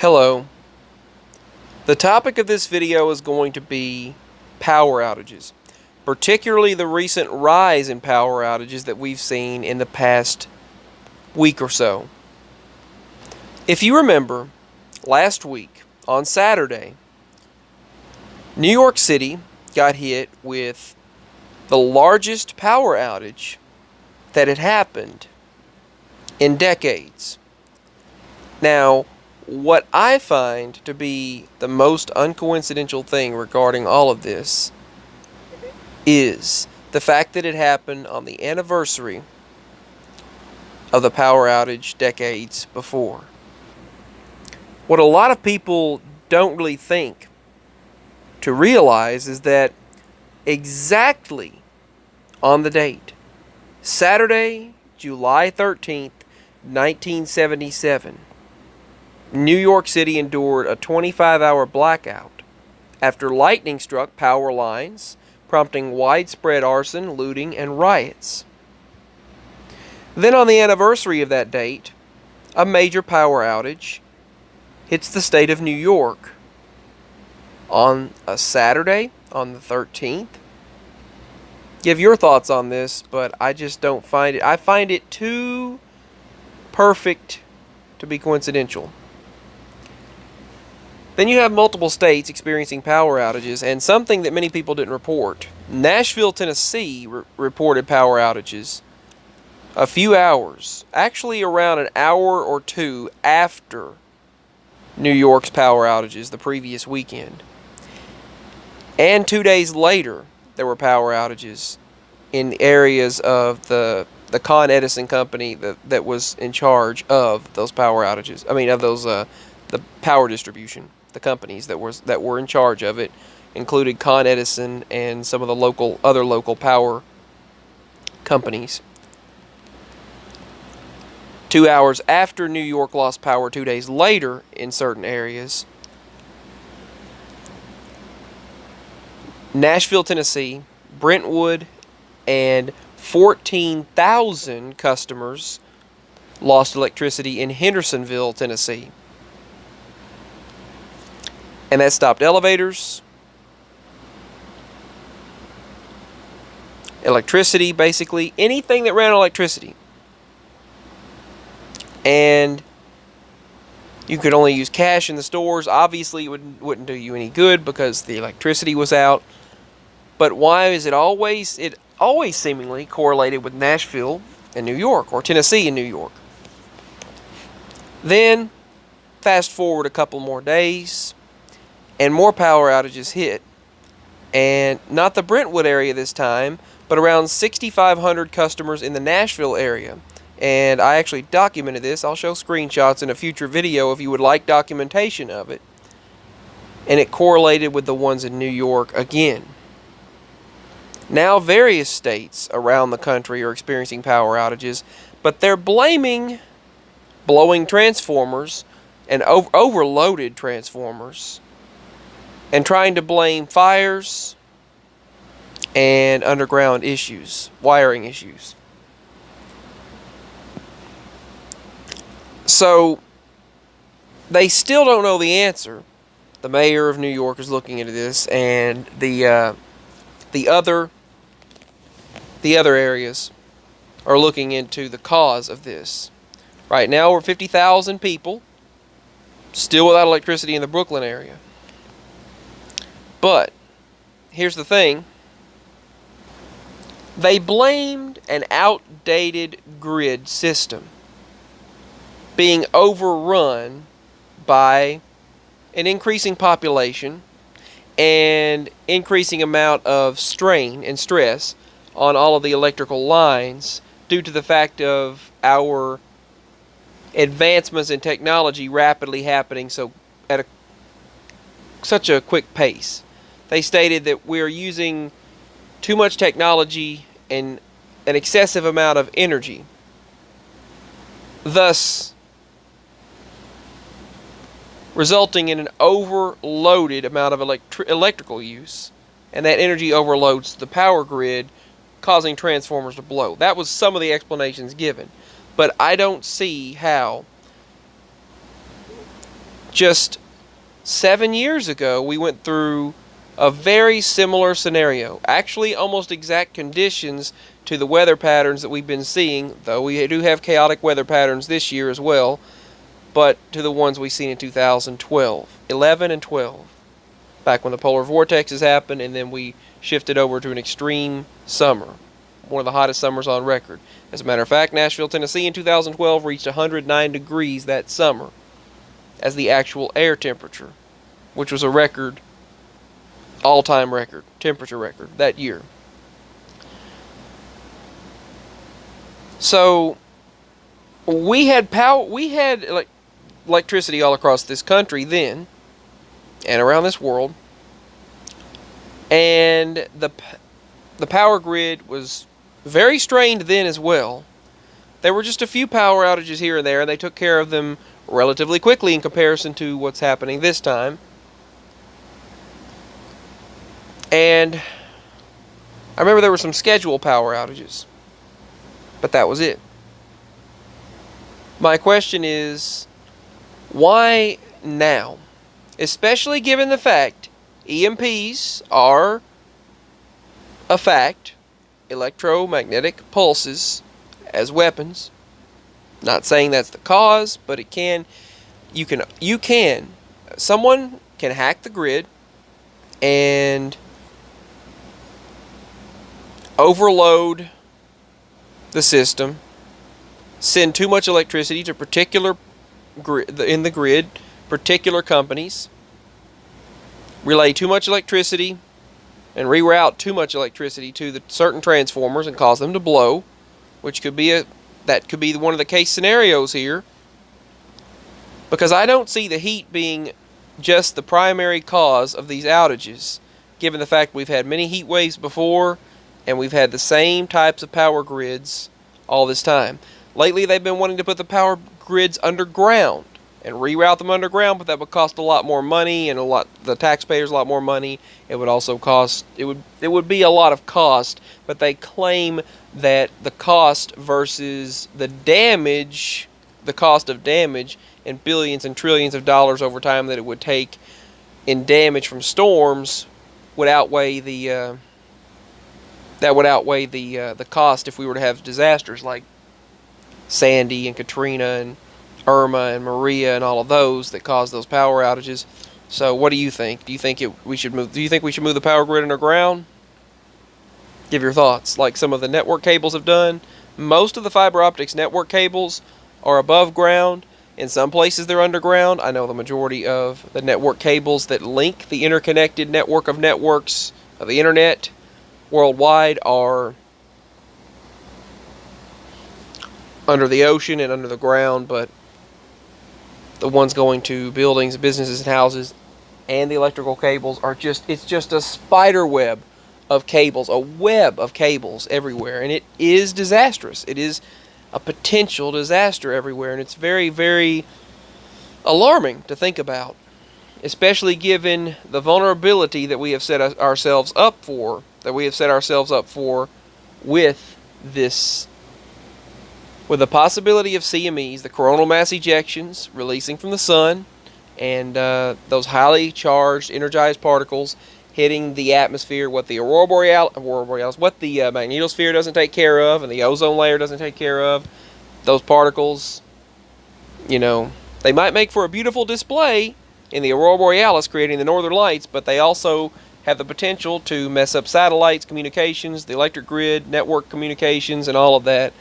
Hello. The topic of this video is going to be power outages, particularly the recent rise in power outages that we've seen in the past week or so. If you remember, last week, on Saturday, New York City got hit with the largest power outage that had happened in decades. Now, what I find to be the most uncoincidental thing regarding all of this is the fact that it happened on the anniversary of the power outage decades before. What a lot of people don't really think to realize is that exactly on the date, Saturday, July 13th, 1977, New York City endured a 25-hour blackout after lightning struck power lines, prompting widespread arson, looting, and riots. Then on the anniversary of that date, a major power outage hits the state of New York on a Saturday, on the 13th. Give your thoughts on this, but I just don't find it. I find it too perfect to be coincidental. Then you have multiple states experiencing power outages, and something that many people didn't report. Nashville, Tennessee reported power outages a few hours, actually around an hour or two after New York's power outages the previous weekend. And 2 days later, there were power outages in areas of the Con Edison company that was in charge of those power outages. I mean, of those the power distribution. The companies that were in charge of it included Con Edison and some of the other local power companies. 2 hours after New York lost power 2 days later in certain areas, Nashville, Tennessee, Brentwood, and 14,000 customers lost electricity in Hendersonville, Tennessee. And that stopped elevators, electricity, basically anything that ran on electricity. And you could only use cash in the stores. Obviously, it wouldn't do you any good because the electricity was out. But why is it always seemingly correlated with Nashville and New York, or Tennessee and New York? Then, fast forward a couple more days, and more power outages hit. And not the Brentwood area this time, but around 6,500 customers in the Nashville area. And I actually documented this. I'll show screenshots in a future video if you would like documentation of it. And it correlated with the ones in New York again. Now various states around the country are experiencing power outages, but they're blaming blowing transformers and overloaded transformers, and trying to blame fires and underground issues, wiring issues. So they still don't know the answer. The mayor of New York is looking into this, and the other areas are looking into the cause of this. Right now, we're 50,000 people still without electricity in the Brooklyn area. But here's the thing. They blamed an outdated grid system being overrun by an increasing population and increasing amount of strain and stress on all of the electrical lines due to the fact of our advancements in technology rapidly happening at such a quick pace. They stated that we're using too much technology and an excessive amount of energy, thus resulting in an overloaded amount of electrical use, and that energy overloads the power grid, causing transformers to blow. That was some of the explanations given, but I don't see how Just 7 years ago, we went through a very similar scenario. Actually, almost exact conditions to the weather patterns that we've been seeing, though we do have chaotic weather patterns this year as well, but to the ones we've seen in 2012, 11 and 12, back when the polar vortexes happened, and then we shifted over to an extreme summer, one of the hottest summers on record. As a matter of fact, Nashville, Tennessee in 2012 reached 109 degrees that summer as the actual air temperature, which was a record, all-time record, temperature record that year. So we had electricity all across this country then, and around this world, and the power grid was very strained then as well. There were just a few power outages here and there, and they took care of them relatively quickly in comparison to what's happening this time. And I remember there were some scheduled power outages, but that was it. My question is, why now? Especially given the fact EMPs are a fact, electromagnetic pulses as weapons. Not saying that's the cause, but it can, someone can hack the grid and overload the system, send too much electricity to particular in the grid, particular companies, relay too much electricity and reroute too much electricity to the certain transformers and cause them to blow, which could be one of the case scenarios here. Because I don't see the heat being just the primary cause of these outages, given the fact we've had many heat waves before and we've had the same types of power grids all this time. Lately they've been wanting to put the power grids underground and reroute them underground, but that would cost a lot more money and the taxpayers a lot more money. It would also cost, it would be a lot of cost, but they claim that the cost versus the damage, the cost of damage in billions and trillions of dollars over time that it would take in damage from storms would outweigh the the cost if we were to have disasters like Sandy and Katrina and Irma and Maria and all of those that caused those power outages. So what do you think? Do you think we should move the power grid underground? Give your thoughts. Like some of the network cables have done. Most of the fiber optics network cables are above ground. In some places they're underground. I know the majority of the network cables that link the interconnected network of networks of the internet worldwide are under the ocean and under the ground, but the ones going to buildings, businesses, and houses, and the electrical cables are it's just a spider web of cables, a web of cables everywhere, and it is disastrous. It is a potential disaster everywhere, and it's very, very alarming to think about, especially given the vulnerability that we have set ourselves up for, with this, with the possibility of CMEs, the coronal mass ejections releasing from the sun, and those highly charged, energized particles hitting the atmosphere, what the aurora borealis, what the magnetosphere doesn't take care of, and the ozone layer doesn't take care of. Those particles, they might make for a beautiful display in the aurora borealis, creating the northern lights, but they also have the potential to mess up satellites, communications, the electric grid, network communications, and all of that.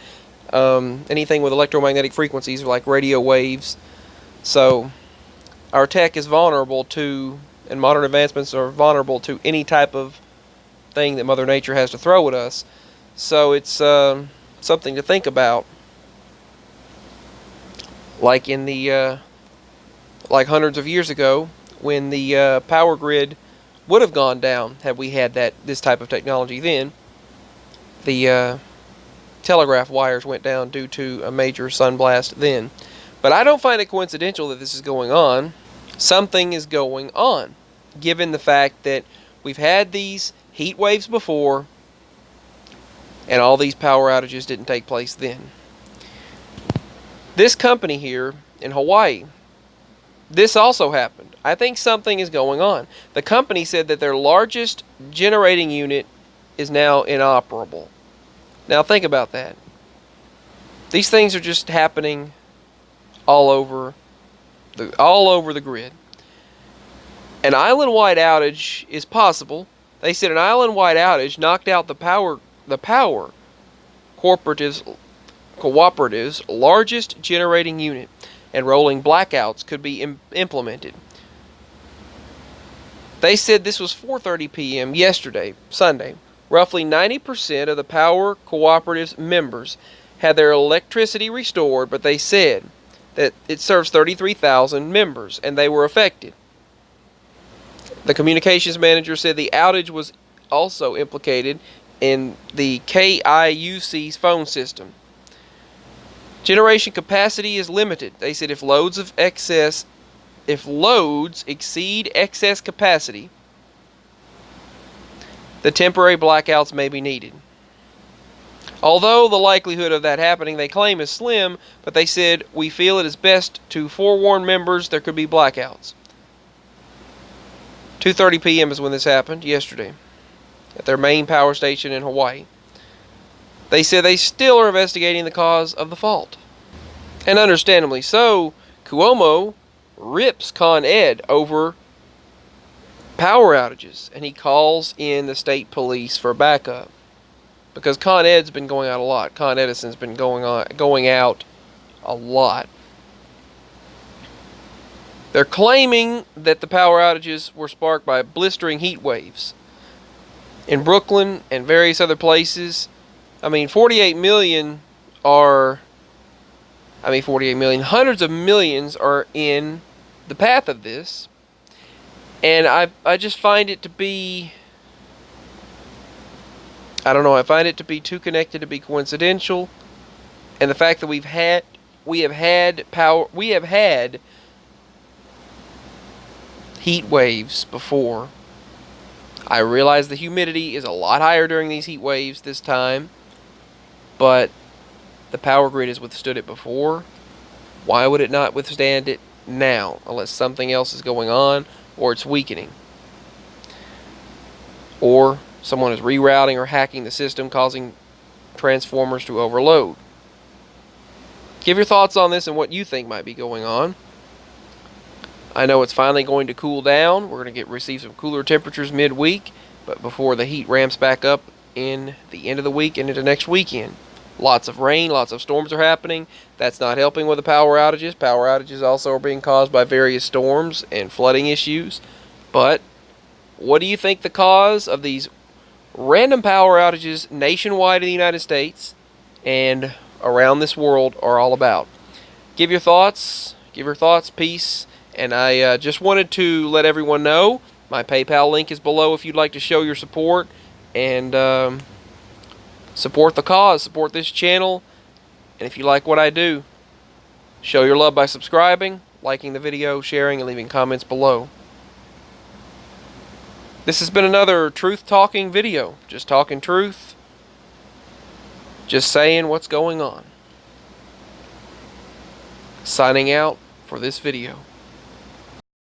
Anything with electromagnetic frequencies like radio waves. So our tech is vulnerable to, and modern advancements are vulnerable to any type of thing that Mother Nature has to throw at us. So it's something to think about. Like in the like hundreds of years ago, when the power grid would have gone down had we had this type of technology then. The telegraph wires went down due to a major sunblast then. But I don't find it coincidental that this is going on. Something is going on, given the fact that we've had these heat waves before, and all these power outages didn't take place then. This company here in Hawaii this also happened. I think something is going on. The company said that their largest generating unit is now inoperable. Now think about that. These things are just happening all over the grid. An island-wide outage is possible. They said an island-wide outage knocked out the power cooperative's largest generating unit, and rolling blackouts could be implemented. They said this was 4:30 p.m. yesterday, Sunday. Roughly 90% of the power cooperative's members had their electricity restored, but they said that it serves 33,000 members, and they were affected. The communications manager said the outage was also implicated in the KIUC's phone system. Generation capacity is limited. They said if loads exceed excess capacity, the temporary blackouts may be needed. Although the likelihood of that happening, they claim, is slim, but they said, we feel it is best to forewarn members there could be blackouts. 2:30 p.m. is when this happened, yesterday, at their main power station in Hawaii. They said they still are investigating the cause of the fault. And understandably so, Cuomo rips Con Ed over power outages, and he calls in the state police for backup. Because Con Ed's been going out a lot. Con Edison's been going out a lot. They're claiming that the power outages were sparked by blistering heat waves in Brooklyn and various other places. 48 million, hundreds of millions are in the path of this. And I just find it to be, I find it to be too connected to be coincidental. And the fact that we have had heat waves before. I realize the humidity is a lot higher during these heat waves this time, but the power grid has withstood it before. Why would it not withstand it now, unless something else is going on or it's weakening? Or someone is rerouting or hacking the system, causing transformers to overload. Give your thoughts on this and what you think might be going on. I know it's finally going to cool down. We're going to receive some cooler temperatures midweek, but before the heat ramps back up in the end of the week and into next weekend. Lots of rain, lots of storms are happening. That's not helping with the power outages. Power outages also are being caused by various storms and flooding issues. But what do you think the cause of these random power outages nationwide in the United States and around this world are all about? Give your thoughts. Peace. And I just wanted to let everyone know my PayPal link is below if you'd like to show your support and support the cause, support this channel. And if you like what I do, show your love by subscribing, liking the video, sharing, and leaving comments below. This has been another truth-talking video. Just talking truth. Just saying what's going on. Signing out for this video.